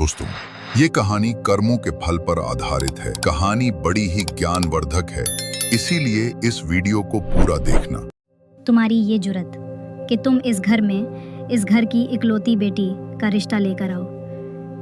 दोस्तों, ये कहानी कर्मों के फल पर आधारित है। कहानी बड़ी ही ज्ञानवर्धक है, इसीलिए इस वीडियो को पूरा देखना। तुम्हारी ये जुर्रत कि तुम इस घर में इस घर की इकलौती बेटी का रिश्ता लेकर आओ।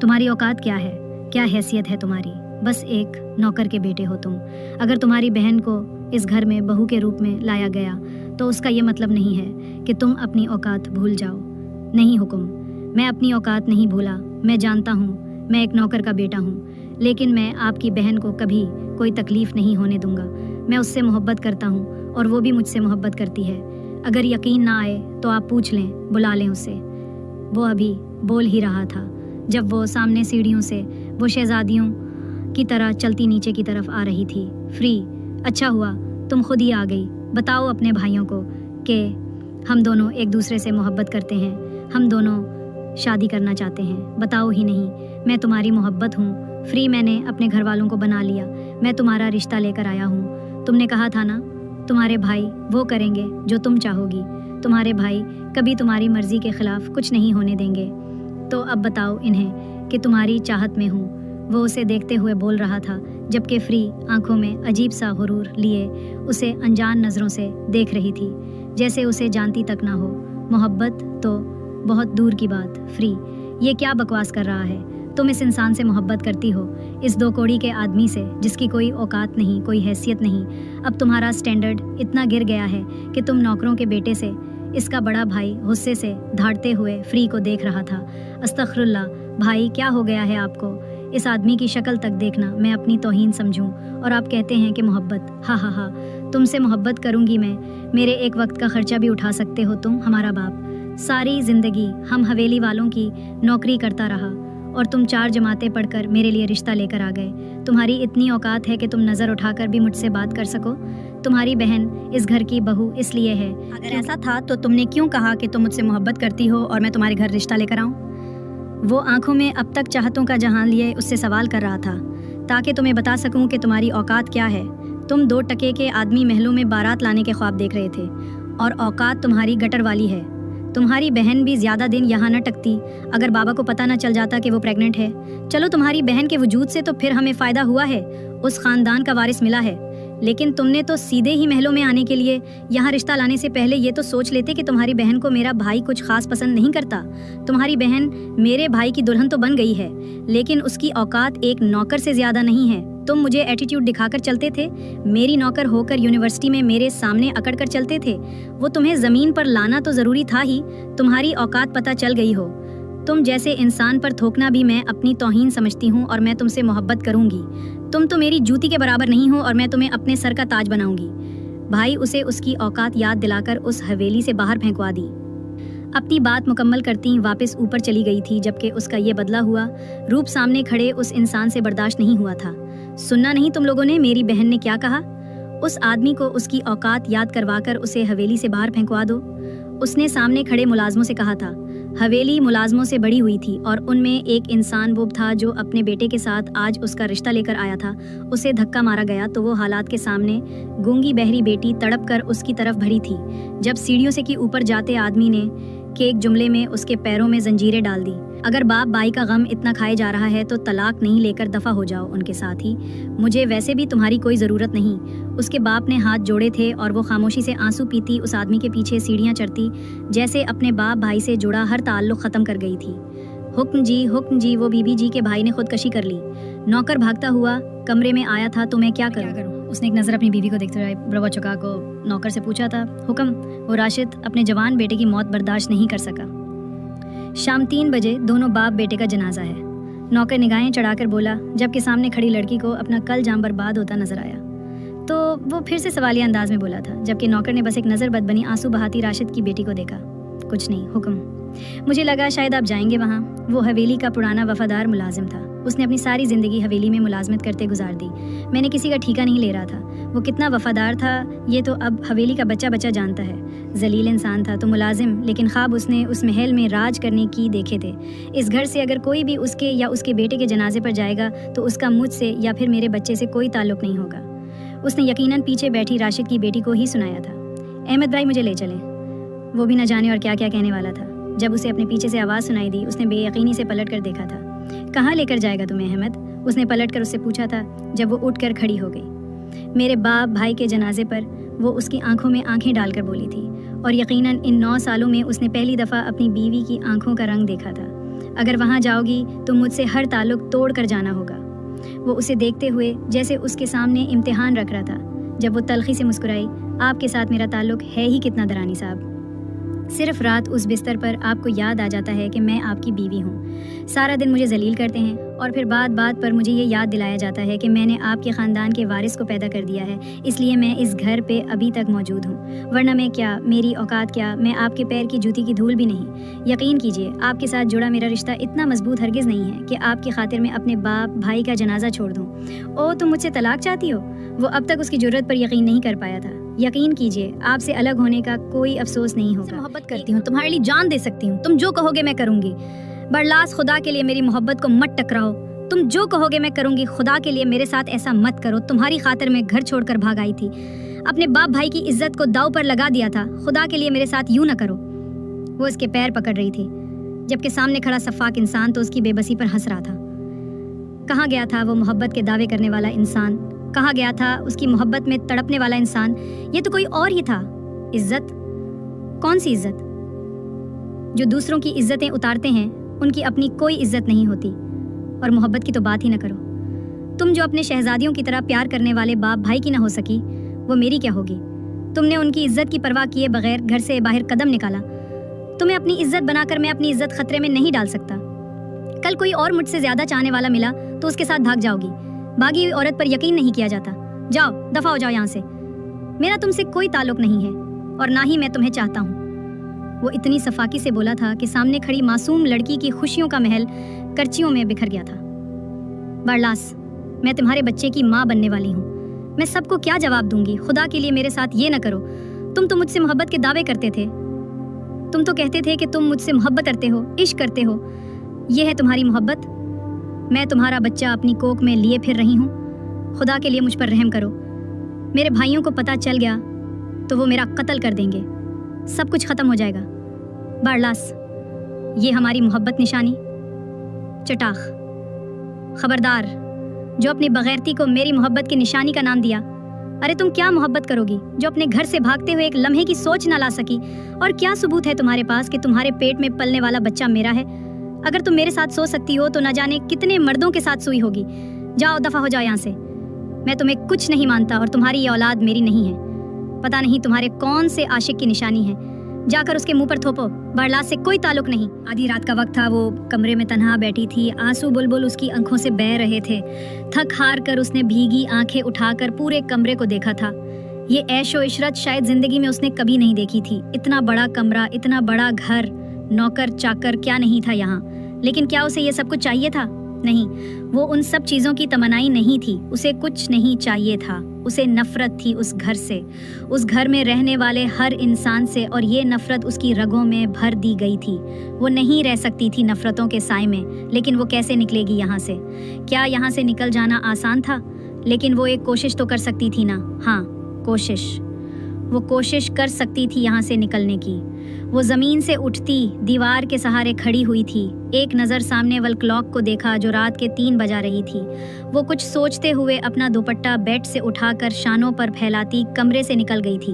तुम्हारी औकात क्या है, क्या हैसियत है तुम्हारी? बस एक नौकर के बेटे हो तुम। अगर तुम्हारी बहन को इस घर में बहू के रूप में लाया गया तो उसका ये मतलब नहीं है कि तुम अपनी औकात भूल जाओ। नहीं हुक्म, मैं अपनी औकात नहीं भूला। मैं जानता हूँ मैं एक नौकर का बेटा हूँ, लेकिन मैं आपकी बहन को कभी कोई तकलीफ़ नहीं होने दूंगा। मैं उससे मोहब्बत करता हूँ और वो भी मुझसे मोहब्बत करती है। अगर यकीन ना आए तो आप पूछ लें, बुला लें उसे। वो अभी बोल ही रहा था जब वो सामने सीढ़ियों से वो शहजादियों की तरह चलती नीचे की तरफ आ रही थी। फ्री, अच्छा हुआ तुम खुद ही आ गई। बताओ अपने भाइयों को कि हम दोनों एक दूसरे से मोहब्बत करते हैं, हम दोनों शादी करना चाहते हैं। बताओ ही नहीं, मैं तुम्हारी मोहब्बत हूँ। फ्री, मैंने अपने घर वालों को बना लिया। मैं तुम्हारा रिश्ता लेकर आया हूँ। तुमने कहा था ना तुम्हारे भाई वो करेंगे जो तुम चाहोगी। तुम्हारे भाई कभी तुम्हारी मर्जी के खिलाफ कुछ नहीं होने देंगे। तो अब बताओ इन्हें कि तुम्हारी चाहत में हूँ। वो उसे देखते हुए बोल रहा था, जबकि फ्री आंखों में अजीब सा हुरूर लिए उसे अनजान नज़रों से देख रही थी, जैसे उसे जानती तक ना हो। मोहब्बत तो बहुत दूर की बात। फ्री, ये क्या बकवास कर रहा है? तुम इस इंसान से मोहब्बत करती हो, इस दो कौड़ी के आदमी से जिसकी कोई औकात नहीं, कोई हैसियत नहीं। अब तुम्हारा स्टैंडर्ड इतना गिर गया है कि तुम नौकरों के बेटे से। इसका बड़ा भाई गुस्से से धाड़ते हुए फ्री को देख रहा था। अस्तगफिरुल्लाह भाई, क्या हो गया है आपको? इस आदमी की शक्ल तक देखना मैं अपनी तौहीन समझूं और आप कहते हैं कि मोहब्बत। हा हा हा, तुमसे मोहब्बत करूंगी मैं। मेरे एक वक्त का खर्चा भी उठा सकते हो तुम, हमारा बाप। सारी ज़िंदगी हम हवेली वालों की नौकरी करता रहा और तुम 4 जमातें पढ़कर मेरे लिए रिश्ता लेकर आ गए। तुम्हारी इतनी औकात है कि तुम नज़र उठाकर भी मुझसे बात कर सको। तुम्हारी बहन इस घर की बहू इसलिए है। अगर ऐसा था तो तुमने क्यों कहा कि तुम मुझसे मोहब्बत करती हो और मैं तुम्हारे घर रिश्ता लेकर आऊँ? वो आंखों में अब तक चाहतों का जहां लिए उससे सवाल कर रहा था, ताकि तुम्हें बता सकूं कि तुम्हारी औकात क्या है। तुम 2 टके के आदमी महलों में बारात लाने के ख्वाब देख रहे थे और औकात तुम्हारी गटर वाली है। तुम्हारी बहन भी ज़्यादा दिन यहाँ न टकती अगर बाबा को पता न चल जाता कि वो प्रेग्नेंट है। चलो, तुम्हारी बहन के वजूद से तो फिर हमें फ़ायदा हुआ है, उस ख़ानदान का वारिस मिला है। लेकिन तुमने तो सीधे ही महलों में आने के लिए यहाँ रिश्ता लाने से पहले ये तो सोच लेते कि तुम्हारी बहन को मेरा भाई कुछ खास पसंद नहीं करता। तुम्हारी बहन मेरे भाई की दुल्हन तो बन गई है, लेकिन उसकी औकात एक नौकर से ज़्यादा नहीं है। तुम मुझे एटीट्यूड दिखाकर चलते थे, मेरी नौकर होकर यूनिवर्सिटी में मेरे सामने अकड़ कर चलते थे। वो तुम्हें ज़मीन पर लाना तो ज़रूरी था ही। तुम्हारी औकात पता चल गई हो। तुम जैसे इंसान पर थोकना भी मैं अपनी तौहीन समझती हूँ और मैं तुमसे मोहब्बत करूँगी। तुम तो मेरी जूती के बराबर नहीं हो और मैं तुम्हें अपने सर का ताज बनाऊंगी। भाई उसे उसकी औकात याद दिलाकर उस हवेली से बाहर फेंकवा दी। अपनी बात मुकम्मल करती वापस ऊपर चली गई थी, जबकि उसका ये बदला हुआ रूप सामने खड़े उस इंसान से बर्दाश्त नहीं हुआ था। सुनना नहीं तुम लोगों ने मेरी बहन ने क्या कहा? उस आदमी को उसकी औकात याद करवाकर उसे हवेली से बाहर फेंकवा दो, उसने सामने खड़े मुलाजमों से कहा था। हवेली मुलाजमों से बड़ी हुई थी और उनमें एक इंसान वो था जो अपने बेटे के साथ आज उसका रिश्ता लेकर आया था। उसे धक्का मारा गया तो वो हालात के सामने गूंगी बहरी बेटी तड़प कर उसकी तरफ भरी थी। जब सीढ़ियों से की ऊपर जाते आदमी ने के एक जुमले में उसके पैरों में जंजीरें डाल दी। अगर बाप भाई का गम इतना खाए जा रहा है तो तलाक नहीं लेकर दफा हो जाओ उनके साथ ही। मुझे वैसे भी तुम्हारी कोई ज़रूरत नहीं। उसके बाप ने हाथ जोड़े थे और वो खामोशी से आंसू पीती उस आदमी के पीछे सीढ़ियाँ चढ़ती, जैसे अपने बाप भाई से जुड़ा हर ताल्लुक़ ख़त्म कर गई थी। हुक्म जी, वो बीबी जी के भाई ने खुदकशी कर ली। नौकर भागता हुआ कमरे में आया था, तो मैं क्या करूँ? उसने एक नज़र अपनी बीवी को देखते हुए रवा चुका को नौकर से पूछा था। हुक्म, वो राशिद अपने जवान बेटे की मौत बर्दाश्त नहीं कर सका। शाम 3 बजे दोनों बाप बेटे का जनाजा है। नौकर निगाहें चढ़ाकर बोला, जबकि सामने खड़ी लड़की को अपना कल जाम बर्बाद होता नजर आया। तो वो फिर से सवालिया अंदाज में बोला था, जबकि नौकर ने बस एक नज़र बदबनी आंसू बहाती राशिद की बेटी को देखा। कुछ नहीं। हुक्म, मुझे लगा शायद आप जाएंगे वहाँ। वो हवेली का पुराना वफादार मुलाजिम था। उसने अपनी सारी ज़िंदगी हवेली में मुलाजमत करते गुजार दी। मैंने किसी का ठेका नहीं ले रहा था। वो कितना वफादार था ये तो अब हवेली का बच्चा बच्चा जानता है। जलील इंसान था तो मुलाजिम, लेकिन ख्वाब उसने उस महल में राज करने की देखे थे। इस घर से अगर कोई भी उसके या उसके बेटे के जनाजे पर जाएगा तो उसका मुझसे या फिर मेरे बच्चे से कोई ताल्लुक़ नहीं होगा। उसने यकीनन पीछे बैठी राशिद की बेटी को ही सुनाया था। अहमद भाई मुझे ले चलें। वो भी न जाने और क्या क्या कहने वाला था। जब उसे अपने पीछे से आवाज़ सुनाई दी, उसने बेयकीनी से पलट कर देखा था। کہاں لے کر جائے گا تمہیں احمد؟ اس نے پلٹ کر اس سے پوچھا تھا جب وہ اٹھ کر کھڑی ہو گئی۔ میرے باپ بھائی کے جنازے پر وہ اس کی آنکھوں میں آنکھیں ڈال کر بولی تھی، اور یقیناً ان 9 سالوں میں اس نے پہلی دفعہ اپنی بیوی کی آنکھوں کا رنگ دیکھا تھا۔ اگر وہاں جاؤ گی تو مجھ سے ہر تعلق توڑ کر جانا ہوگا۔ وہ اسے دیکھتے ہوئے جیسے اس کے سامنے امتحان رکھ رہا تھا۔ جب وہ تلخی سے مسکرائی، آپ کے ساتھ میرا تعلق ہے ہی کتنا درانی صاحب، صرف رات اس بستر پر آپ کو یاد آ جاتا ہے کہ میں آپ کی بیوی ہوں۔ سارا دن مجھے ذلیل کرتے ہیں اور پھر بات پر مجھے یہ یاد دلایا جاتا ہے کہ میں نے آپ کے خاندان کے وارث کو پیدا کر دیا ہے، اس لیے میں اس گھر پہ ابھی تک موجود ہوں، ورنہ میں کیا، میری اوقات کیا، میں آپ کے پیر کی جوتی کی دھول بھی نہیں۔ یقین کیجئے آپ کے ساتھ جڑا میرا رشتہ اتنا مضبوط ہرگز نہیں ہے کہ آپ کی خاطر میں اپنے باپ بھائی کا جنازہ چھوڑ دوں۔ او تم مجھ سے طلاق چاہتی ہو؟ وہ اب تک اس کی جرت پر یقین نہیں کر پایا تھا۔ یقین کیجئے آپ سے الگ ہونے کا کوئی افسوس نہیں ہوگا۔ محبت کرتی ہوں، تمہارے لیے جان دے سکتی ہوں، تم جو کہو گے میں کروں گی۔ برلاس خدا کے لیے میری محبت کو مت ٹکراؤ، تم جو کہو گے میں کروں گی، خدا کے لیے میرے ساتھ ایسا مت کرو۔ تمہاری خاطر میں گھر چھوڑ کر بھاگ آئی تھی، اپنے باپ بھائی کی عزت کو داؤ پر لگا دیا تھا، خدا کے لیے میرے ساتھ یوں نہ کرو۔ وہ اس کے پیر پکڑ رہی تھی، جبکہ سامنے کھڑا سفاک انسان تو اس کی بے بسی پر ہنس رہا تھا۔ کہاں گیا تھا وہ محبت کے دعوے کرنے والا انسان؟ کہاں گیا تھا اس کی محبت میں تڑپنے والا انسان؟ یہ تو کوئی اور ہی تھا۔ عزت؟ کون سی عزت؟ جو دوسروں کی عزتیں اتارتے ہیں ان کی اپنی کوئی عزت نہیں ہوتی، اور محبت کی تو بات ہی نہ کرو۔ تم جو اپنے شہزادیوں کی طرح پیار کرنے والے باپ بھائی کی نہ ہو سکی، وہ میری کیا ہوگی؟ تم نے ان کی عزت کی پرواہ کیے بغیر گھر سے باہر قدم نکالا۔ تمہیں اپنی عزت بنا کر میں اپنی عزت خطرے میں نہیں ڈال سکتا۔ کل کوئی اور مجھ سے زیادہ چاہنے والا ملا تو اس کے ساتھ بھاگ جاؤ گی۔ بھاگی ہوئی عورت پر یقین نہیں کیا جاتا۔ جاؤ، دفع ہو جاؤ یہاں سے۔ میرا تم سے کوئی تعلق نہیں ہے اور نہ ہی میں تمہیں چاہتا ہوں۔ وہ اتنی صفاکی سے بولا تھا کہ سامنے کھڑی معصوم لڑکی کی خوشیوں کا محل کرچیوں میں بکھر گیا تھا۔ برلاس، میں تمہارے بچے کی ماں بننے والی ہوں، میں سب کو کیا جواب دوں گی؟ خدا کے لیے میرے ساتھ یہ نہ کرو۔ تم تو مجھ سے محبت کے دعوے کرتے تھے، تم تو کہتے تھے کہ تم مجھ سے محبت کرتے ہو، عشق کرتے ہو۔ یہ ہے تمہاری محبت؟ میں تمہارا بچہ اپنی کوکھ میں لیے پھر رہی ہوں۔ خدا کے لیے مجھ پر رحم کرو۔ میرے بھائیوں کو پتہ چل گیا تو وہ میرا قتل کر دیں گے، سب کچھ ختم ہو جائے گا۔ برلاس، یہ ہماری محبت نشانی؟ چٹاخ، خبردار جو اپنی بغیرتی کو میری محبت کی نشانی کا نام دیا۔ ارے تم کیا محبت کرو گی جو اپنے گھر سے بھاگتے ہوئے ایک لمحے کی سوچ نہ لا سکی؟ اور کیا ثبوت ہے تمہارے پاس کہ تمہارے پیٹ میں پلنے والا بچہ میرا ہے؟ اگر تم میرے ساتھ سو سکتی ہو تو نہ جانے کتنے مردوں کے ساتھ سوئی ہوگی۔ جاؤ، دفع ہو جاؤ یہاں سے۔ میں تمہیں کچھ نہیں مانتا اور تمہاری یہ اولاد میری نہیں ہے۔ پتہ نہیں تمہارے کون سے عاشق کی نشانی ہے، جا کر اس کے منہ پر تھوپو۔ برلاس سے کوئی تعلق نہیں۔ آدھی رات کا وقت تھا، وہ کمرے میں تنہا بیٹھی تھی، آنسو بلبل اس کی آنکھوں سے بہہ رہے تھے۔ تھک ہار کر اس نے بھیگی آنکھیں اٹھا کر پورے کمرے کو دیکھا تھا۔ یہ عیش و عشرت شاید زندگی میں اس نے کبھی نہیں دیکھی تھی۔ اتنا بڑا کمرہ، اتنا بڑا گھر، نوکر چاکر کیا نہیں تھا یہاں۔ لیکن کیا اسے یہ سب کچھ چاہیے تھا؟ نہیں، وہ ان سب چیزوں کی تمنائی نہیں تھی۔ اسے کچھ نہیں چاہیے تھا، اسے نفرت تھی اس گھر سے، اس گھر میں رہنے والے ہر انسان سے، اور یہ نفرت اس کی رگوں میں بھر دی گئی تھی۔ وہ نہیں رہ سکتی تھی نفرتوں کے سائے میں، لیکن وہ کیسے نکلے گی یہاں سے؟ کیا یہاں سے نکل جانا آسان تھا؟ لیکن وہ ایک کوشش تو کر سکتی تھی نا۔ ہاں، کوشش، وہ کوشش کر سکتی تھی یہاں سے نکلنے کی۔ وہ زمین سے اٹھتی دیوار کے سہارے کھڑی ہوئی تھی، ایک نظر سامنے ول کلاک کو دیکھا جو رات کے 3 بجا رہی تھی۔ وہ کچھ سوچتے ہوئے اپنا دوپٹہ بیڈ سے اٹھا کر شانوں پر پھیلاتی کمرے سے نکل گئی تھی۔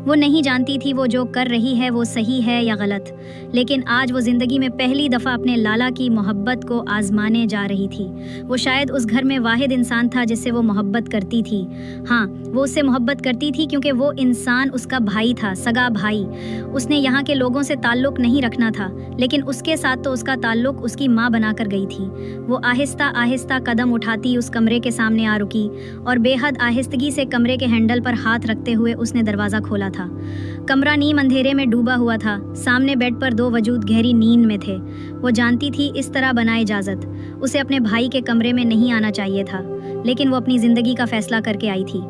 وہ نہیں جانتی تھی وہ جو کر رہی ہے وہ صحیح ہے یا غلط، لیکن آج وہ زندگی میں پہلی دفعہ اپنے لالا کی محبت کو آزمانے جا رہی تھی۔ وہ شاید اس گھر میں واحد انسان تھا جس سے وہ محبت کرتی تھی۔ ہاں، وہ اس سے محبت کرتی تھی کیونکہ وہ انسان اس کا بھائی تھا، سگا بھائی۔ اس نے یہاں کے لوگوں سے تعلق نہیں رکھنا تھا، لیکن اس کے ساتھ تو اس کا تعلق اس کی ماں بنا کر گئی تھی۔ وہ آہستہ آہستہ قدم اٹھاتی اس کمرے کے سامنے آ رکی، اور بے حد آہستگی سے کمرے کے ہینڈل پر ہاتھ رکھتے ہوئے اس نے دروازہ کھولا تھا۔ کمرہ نیم اندھیرے میں ڈوبا ہوا تھا، سامنے بیڈ پر 2 وجود گہری نیند میں تھے۔ وہ جانتی تھی اس طرح بنا اجازت، اسے اپنے بھائی کے کمرے میں نہیں آنا چاہیے تھا، لیکن وہ اپنی زندگی کا فیصلہ کر کے آئی تھی۔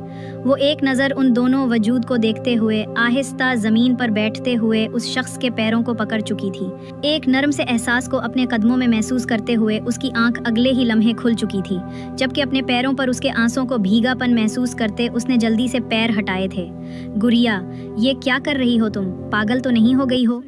وہ ایک نظر ان دونوں وجود کو دیکھتے ہوئے آہستہ زمین پر بیٹھتے ہوئے اس شخص کے پیروں کو پکڑ چکی تھی۔ ایک نرم سے احساس کو اپنے قدموں میں محسوس کرتے ہوئے اس کی آنکھ اگلے ہی لمحے کھل چکی تھی، جبکہ اپنے پیروں پر اس کے آنسوں کو بھیگا پن محسوس کرتے اس نے جلدی سے پیر ہٹائے تھے۔ گڑیا، یہ کیا کر رہی ہو تم؟ پاگل تو نہیں ہو گئی ہو؟